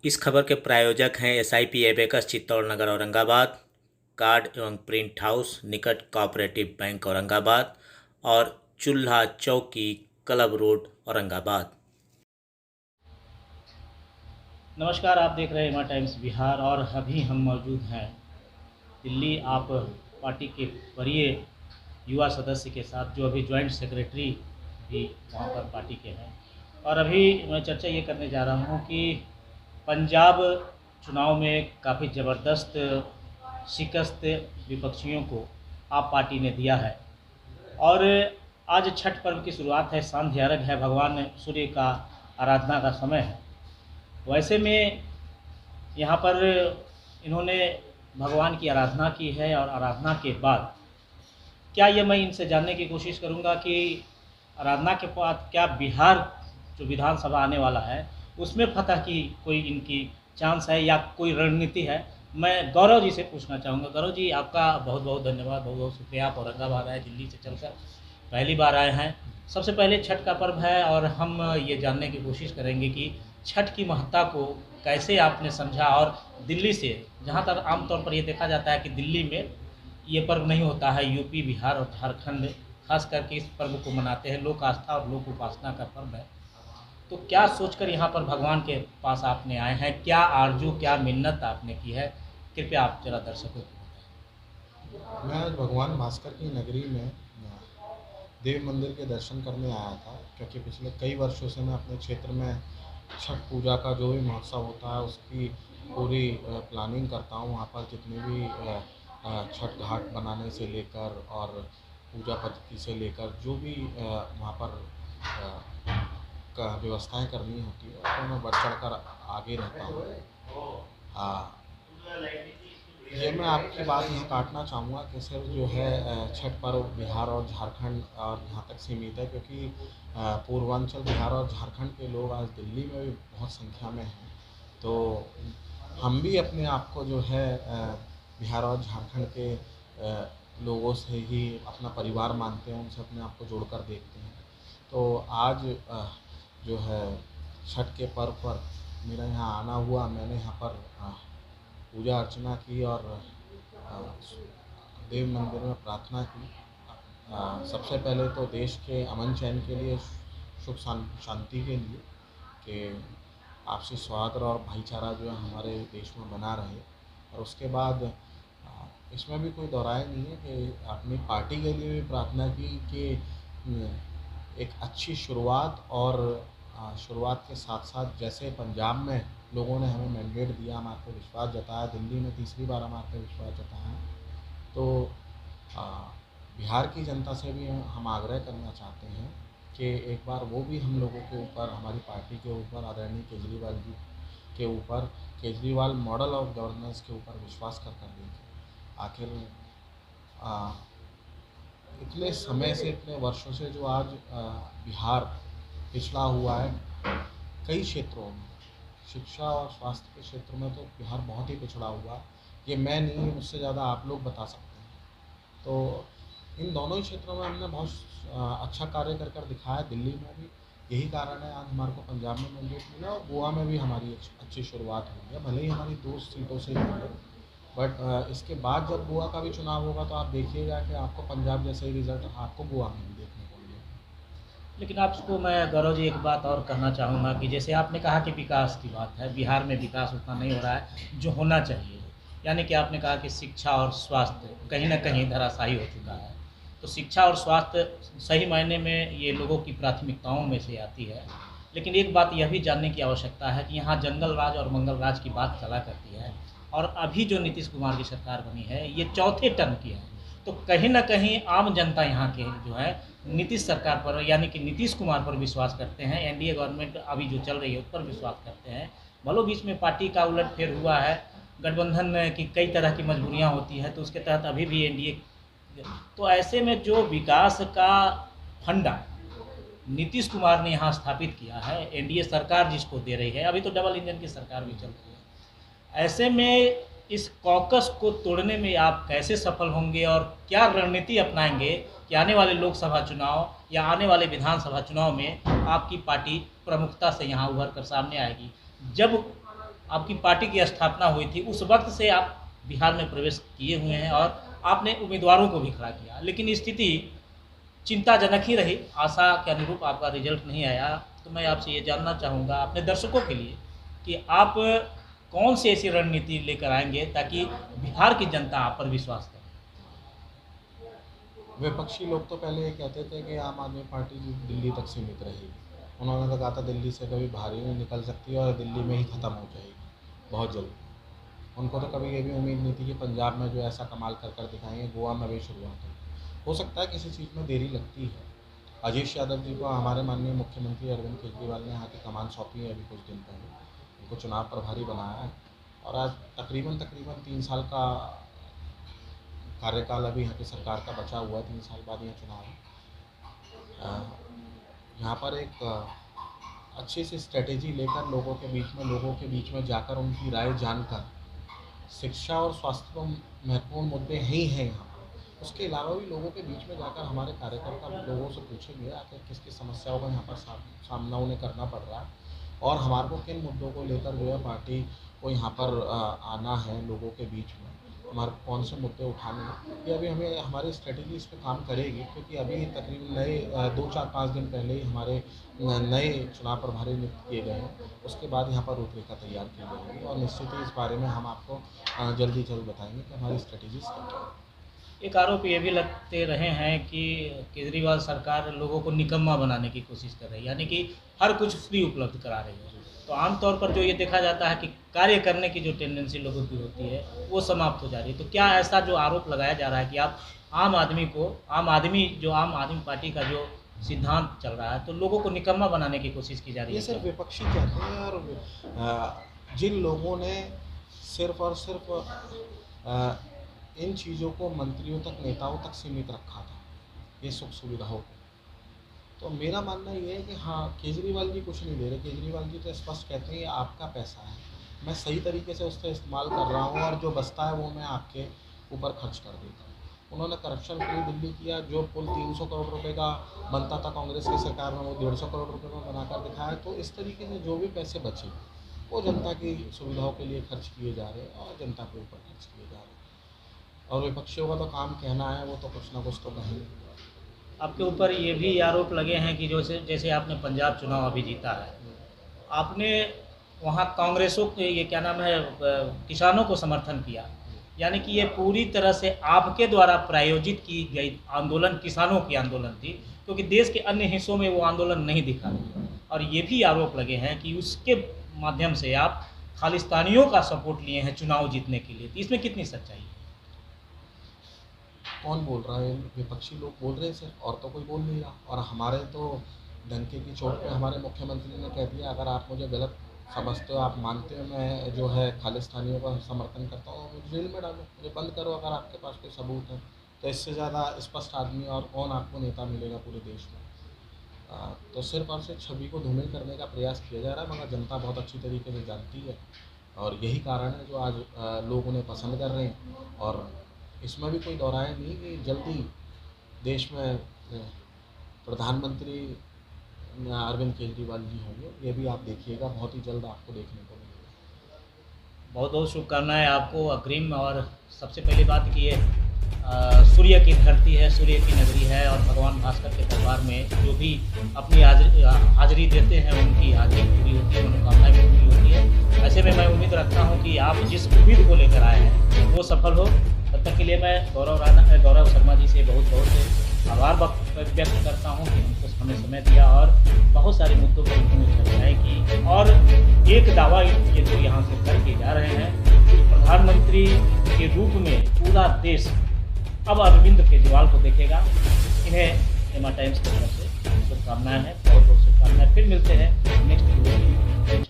इस खबर के प्रायोजक हैं एसआईपी एबेकस चित्तौड़नगर औरंगाबाद, कार्ड एवं प्रिंट हाउस निकट कोऑपरेटिव बैंक औरंगाबाद और चूल्हा चौकी क्लब रोड औरंगाबाद। नमस्कार, आप देख रहे हैं हिमा टाइम्स बिहार और अभी हम मौजूद हैं दिल्ली। आप पार्टी के वरीय युवा सदस्य के साथ, जो अभी जॉइंट सेक्रेटरी भी वहाँ पर पार्टी के हैं। और अभी मैं चर्चा ये करने जा रहा हूँ कि पंजाब चुनाव में काफ़ी ज़बरदस्त शिकस्त विपक्षियों को आप पार्टी ने दिया है। और आज छठ पर्व की शुरुआत है, सांध्य अर्घ है, भगवान सूर्य का आराधना का समय है। वैसे में यहाँ पर इन्होंने भगवान की आराधना की है और आराधना के बाद क्या, ये मैं इनसे जानने की कोशिश करूँगा कि आराधना के बाद क्या बिहार जो विधानसभा आने वाला है उसमें फतह की कोई इनकी चांस है या कोई रणनीति है। मैं गौरव जी से पूछना चाहूँगा। गौरव जी, आपका बहुत बहुत धन्यवाद, बहुत बहुत शुक्रिया। आप औरंगाबाद आए, दिल्ली से चलकर पहली बार आए हैं। सबसे पहले छठ का पर्व है और हम ये जानने की कोशिश करेंगे कि छठ की महत्ता को कैसे आपने समझा। और दिल्ली से, जहाँ तक आमतौर पर ये देखा जाता है कि दिल्ली में ये पर्व नहीं होता है, यूपी, बिहार और झारखंड खास करके इस पर्व को मनाते हैं। लोक आस्था और लोक उपासना का पर्व है। तो क्या सोचकर यहाँ पर भगवान के पास आपने आए हैं, क्या आरजू, क्या मिन्नत आपने की है? कृपया आप जरा दर्शकों को मैं आज भगवान भास्कर की नगरी में देव मंदिर के दर्शन करने आया था, क्योंकि पिछले कई वर्षों से मैं अपने क्षेत्र में छठ पूजा का जो भी महोत्सव होता है उसकी पूरी प्लानिंग करता हूँ। वहाँ पर जितने भी छठ घाट बनाने से लेकर और पूजा पद्धति से लेकर जो भी वहाँ पर का व्यवस्थाएं करनी होती है, तो मैं बढ़ चढ़ कर आगे रहता हूँ। ये मैं आपकी बात यहाँ काटना चाहूँगा कि सिर्फ जो है छठ पर्व बिहार और झारखंड और यहाँ तक सीमित है, क्योंकि पूर्वांचल बिहार और झारखंड के लोग आज दिल्ली में भी बहुत संख्या में हैं। तो हम भी अपने आप को जो है बिहार और झारखंड के लोगों से ही अपना परिवार मानते हैं, उनसे अपने आप को जोड़कर देखते हैं। तो आज जो है छठ के पर्व पर मेरा यहाँ आना हुआ। मैंने यहाँ पर पूजा अर्चना की और अ, देव मंदिर में प्रार्थना की। सबसे पहले तो देश के अमन चैन के लिए, सुख शांति के लिए, कि आपसी सौहार्द और भाईचारा जो है हमारे देश में बना रहे। और उसके बाद इसमें भी कोई दोहराए नहीं है कि अपनी पार्टी के लिए भी प्रार्थना की कि एक अच्छी शुरुआत, और शुरुआत के साथ साथ जैसे पंजाब में लोगों ने हमें मैंडेट दिया, हमारे पे विश्वास जताया, दिल्ली में तीसरी बार हमारे पे विश्वास जताया है, तो आ, बिहार की जनता से भी हम आग्रह करना चाहते हैं कि एक बार वो भी हम लोगों के ऊपर, हमारी पार्टी के ऊपर, आदरणीय केजरीवाल जी के ऊपर, केजरीवाल मॉडल ऑफ गवर्नेंस के ऊपर विश्वास कर देखें। आखिर इतने समय से, इतने वर्षों से जो आज बिहार पिछड़ा हुआ है कई क्षेत्रों में, शिक्षा और स्वास्थ्य के क्षेत्र में तो बिहार बहुत ही पिछड़ा हुआ है। ये मैं नहीं, मुझसे ज़्यादा आप लोग बता सकते हैं। तो इन दोनों ही क्षेत्रों में हमने बहुत अच्छा कार्य कर दिखाया। दिल्ली में भी यही कारण है आज हमारे को पंजाब में मैंडेट मिला, और गोवा में भी हमारी अच्छी शुरुआत हुई है। भले ही हमारी 2 सीटों से मिले, बट इसके बाद जब गोवा का भी चुनाव होगा तो आप देखिएगा कि आपको पंजाब जैसे ही रिजल्ट आपको गोवा में भी देखने को मिलेगा। लेकिन आपको मैं गौरव जी एक बात और कहना चाहूँगा कि जैसे आपने कहा कि विकास की बात है, बिहार में विकास उतना नहीं हो रहा है जो होना चाहिए। यानी कि आपने कहा कि शिक्षा और स्वास्थ्य कहीं न कहीं धराशायी हो चुका है। तो शिक्षा और स्वास्थ्य सही मायने में ये लोगों की प्राथमिकताओं में से आती है। लेकिन एक बात यह भी जानने की आवश्यकता है कि यहाँ जंगल राज और मंगल राज की बात चला करती है, और अभी जो नीतीश कुमार की सरकार बनी है ये चौथे टर्म की है। तो कहीं न कहीं आम जनता यहाँ के जो है नीतीश सरकार पर, यानी कि नीतीश कुमार पर विश्वास करते हैं। एनडीए गवर्नमेंट अभी जो चल रही है उस पर विश्वास करते हैं। भले बीच में पार्टी का उलटफेर हुआ है, गठबंधन की कई तरह की मजबूरियां होती हैं, तो उसके तहत अभी भी एनडीए। तो ऐसे में जो विकास का फंडा नीतीश कुमार ने यहाँ स्थापित किया है, एनडीए सरकार जिसको दे रही है, अभी तो डबल इंजन की सरकार भी चल रही है, ऐसे में इस कॉकस को तोड़ने में आप कैसे सफल होंगे और क्या रणनीति अपनाएंगे कि आने वाले लोकसभा चुनाव या आने वाले विधानसभा चुनाव में आपकी पार्टी प्रमुखता से यहाँ उभर कर सामने आएगी? जब आपकी पार्टी की स्थापना हुई थी, उस वक्त से आप बिहार में प्रवेश किए हुए हैं और आपने उम्मीदवारों को भी खड़ा किया, लेकिन स्थिति चिंताजनक ही रही, आशा के अनुरूप आपका रिजल्ट नहीं आया। तो मैं आपसे ये जानना चाहूँगा अपने दर्शकों के लिए कि आप कौन सी ऐसी रणनीति लेकर आएंगे ताकि बिहार की जनता आप पर विश्वास करे। विपक्षी लोग तो पहले ये कहते थे कि आम आदमी पार्टी दिल्ली तक सीमित रहेगी। उन्होंने तो कहा था दिल्ली से कभी बाहर ही नहीं निकल सकती और दिल्ली में ही ख़त्म हो जाएगी बहुत जल्द। उनको तो कभी ये भी उम्मीद नहीं थी कि पंजाब में जो ऐसा कमाल कर कर दिखाएंगे, गोवा में भी शुरुआत हो सकता है किसी चीज़ में देरी लगती है। अजीत यादव जी को हमारे माननीय मुख्यमंत्री अरविंद केजरीवाल ने यहाँ की कमान सौंपी है अभी कुछ दिन पहले, उनको चुनाव प्रभारी बनाया है और आज तकरीबन 3 साल का कार्यकाल अभी यहाँ की सरकार का बचा हुआ है। 3 साल बाद यह चुनाव है। यहाँ पर एक अच्छी सी स्ट्रेटेजी लेकर लोगों के बीच में जाकर उनकी राय जानकर, शिक्षा और स्वास्थ्य तो महत्वपूर्ण मुद्दे ही हैं यहाँ पर, उसके अलावा भी लोगों के बीच में जाकर हमारे कार्यकर्ता लोगों से पूछेंगे आखिर किस किस समस्याओं का यहाँ पर सामना उन्हें करना पड़ रहा है और हमारे को किन मुद्दों को लेकर जो है पार्टी को यहाँ पर आना है लोगों के बीच में, हमारे कौन से मुद्दे उठाने हैं। ये अभी हमें हमारी स्ट्रेटेजी इस पर काम करेगी, क्योंकि अभी तकरीबन नए 2-4-5 दिन पहले ही हमारे नए चुनाव प्रभारी नियुक्त किए गए हैं। उसके बाद यहाँ पर रूपरेखा तैयार की जाएगी और निश्चित ही इस बारे में हम आपको जल्द बताएंगे कि हमारी स्ट्रेटेजी क्या है। एक आरोप ये भी लगते रहे हैं कि केजरीवाल सरकार लोगों को निकम्मा बनाने की कोशिश कर रही है, यानी कि हर कुछ फ्री उपलब्ध करा रही है। तो आमतौर पर जो ये देखा जाता है कि कार्य करने की जो टेंडेंसी लोगों की होती है वो समाप्त हो जा रही है। तो क्या ऐसा जो आरोप लगाया जा रहा है कि आप आम आदमी पार्टी का जो सिद्धांत चल रहा है तो लोगों को निकम्मा बनाने की कोशिश की जा रही है? ये सिर्फ विपक्षी कहते हैं और जिन लोगों ने सिर्फ और सिर्फ इन चीज़ों को मंत्रियों तक, नेताओं तक सीमित रखा था, ये सुख सुविधाओं को, तो मेरा मानना ये है कि हाँ, केजरीवाल जी कुछ नहीं दे रहे। केजरीवाल जी तो स्पष्ट कहते हैं ये आपका पैसा है, मैं सही तरीके से उसका इस्तेमाल कर रहा हूँ और जो बचता है वो मैं आपके ऊपर खर्च कर देता हूँ। उन्होंने करप्शन फ्री दिल्ली किया, जो पुल 300 करोड़ रुपए का बनता था कांग्रेस की सरकार में वो 150 करोड़ रुपए में बनाकर दिखाया। तो इस तरीके से जो भी पैसे बचे वो जनता की सुविधाओं के लिए खर्च किए जा रहे हैं और जनता के ऊपर खर्च किए जा रहे हैं। और विपक्षियों का तो काम कहना है, वो तो कुछ ना कुछ तो कहेंगे। आपके ऊपर ये भी आरोप लगे हैं कि जैसे आपने पंजाब चुनाव अभी जीता है, आपने वहाँ कांग्रेसों के ये क्या नाम है किसानों को समर्थन किया, यानी कि ये पूरी तरह से आपके द्वारा प्रायोजित की गई आंदोलन किसानों की आंदोलन थी, क्योंकि देश के अन्य हिस्सों में वो आंदोलन नहीं दिखा। और ये भी आरोप लगे हैं कि उसके माध्यम से आप खालिस्तानियों का सपोर्ट लिए हैं चुनाव जीतने के लिए। तो इसमें कितनी सच्चाई है? कौन बोल रहा है? विपक्षी लोग बोल रहे हैं सिर्फ, और तो कोई बोल नहीं रहा। और हमारे तो डंके की चोट पे हमारे मुख्यमंत्री ने कह दिया अगर आप मुझे गलत समझते हो, आप मानते हो मैं जो है खालिस्तानियों का समर्थन करता हूँ, मुझे जेल में डालो, मुझे बंद करो अगर आपके पास कोई सबूत है। तो इससे ज़्यादा स्पष्ट आदमी और कौन आपको नेता मिलेगा पूरे देश में। तो सिर्फ और सिर्फ छवि को धूमिल करने का प्रयास किया जा रहा है, मगर जनता बहुत अच्छी तरीके से जानती है और यही कारण है जो आज लोग उन्हें पसंद कर रहे हैं। और इसमें भी कोई दोहराए नहीं कि जल्दी देश में प्रधानमंत्री अरविंद केजरीवाल जी होंगे, ये भी आप देखिएगा, बहुत ही जल्द आपको देखने को मिलेगा। बहुत बहुत शुभकामनाएं आपको अग्रिम। और सबसे पहली बात कि ये सूर्य की धरती है, सूर्य की नगरी है और भगवान भास्कर के दरबार में जो भी अपनी हाजिरी देते हैं उनकी हाजिरी पूरी होती है, मनोकामनाएं भी पूरी होती है। ऐसे में मैं उम्मीद रखता हूँ कि आप जिस उम्मीद को लेकर आए हैं वो सफल हो। तब तक के लिए मैं गौरव शर्मा जी से बहुत बहुत आभार व्यक्त करता हूँ कि हमको हमें समय दिया और बहुत सारे मुद्दों पर उन्होंने चर्चाएँ की। और एक दावा ये जो यहाँ से करके जा रहे हैं कि प्रधानमंत्री के रूप में पूरा देश अब अरविंद केजरीवाल को देखेगा। इन्हें एमा टाइम्स की तरफ से शुभकामनाएं हैं, बहुत बहुत शुभकामनाएं। फिर मिलते हैं नेक्स्ट वीडियो में।